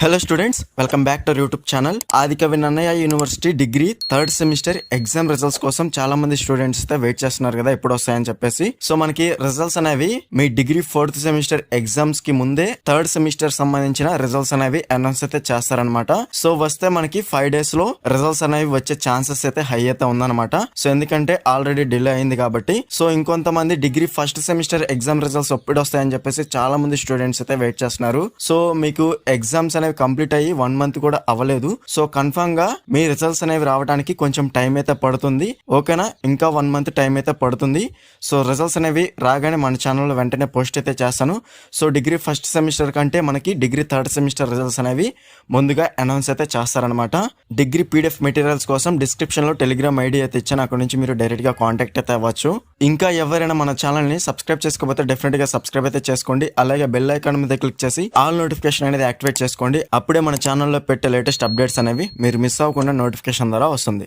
Hello students, welcome back to YouTube channel. Adikavi Nannaya university degree third semester exam results కోసం చాలా మంది students అయితే wait చేస్తున్నారు కదా, ఎప్పుడు వస్తాయని చెప్పేసి. సో మనకి రిజల్ట్స్ అనేవి మీ డిగ్రీ ఫోర్త్ సెమిస్టర్ ఎగ్జామ్స్ కి ముందే థర్డ్ సెమిస్టర్ సంబంధించిన రిజల్ట్స్ అనేవి అనౌన్స్ అయితే చేస్తారనమాట. సో వస్తే మనకి 5 days లో రిజల్ట్స్ అనేవి వచ్చే ఛాన్సెస్ అయితే హై అయితే ఉందన్నమాట. సో ఎందుకంటే ఆల్రెడీ డిలే అయింది కాబట్టి. సో ఇంకొంతమంది degree first semester exam results ఎప్పుడు వస్తాయని చెప్పేసి చాలా మంది స్టూడెంట్స్ అయితే వెయిట్ చేస్తున్నారు. సో మీకు ఎగ్జామ్స్ అనేవి కంప్లీట్ అయ్యి 1 month కూడా అవ్వలేదు. సో కన్ఫర్మ్ గా మీ రిజల్ట్స్ అనేవి రావడానికి కొంచెం టైం అయితే పడుతుంది. ఓకేనా, ఇంకా 1 month టైం అయితే పడుతుంది. సో రిజల్ట్స్ అనేవి రాగానే మన ఛానల్లో వెంటనే పోస్ట్ అయితే చేస్తాను. సో డిగ్రీ ఫస్ట్ సెమిస్టర్ కంటే మనకి డిగ్రీ థర్డ్ సెమిస్టర్ రిజల్ట్స్ అనేవి ముందుగా అనౌన్స్ అయితే చేస్తారనమాట. డిగ్రీ పీడిఎఫ్ మెటీరియల్స్ కోసం డిస్క్రిప్షన్ లో టెలిగ్రామ్ ఐడి అయితే ఇచ్చాను, అక్కడ నుంచి మీరు డైరెక్ట్ గా కాంటాక్ట్ అయితే అవ్వచ్చు. ఇంకా ఎవరైనా మన ఛానల్ ని సబ్స్క్రైబ్ చేసుకోకపోతే డెఫినెట్ గా సబ్స్క్రైబ్ అయితే చేసుకోండి. అలాగే బెల్ ఐకాన్ మీద క్లిక్ చేసి ఆల్ నోటిఫికేషన్ అనేది యాక్టివేట్ చేసుకోండి. అప్పుడే మన ఛానల్లో పెట్టే లేటెస్ట్ అప్డేట్స్ అనేవి మీరు మిస్ అవ్వకుండా నోటిఫికేషన్ ద్వారా వస్తుంది.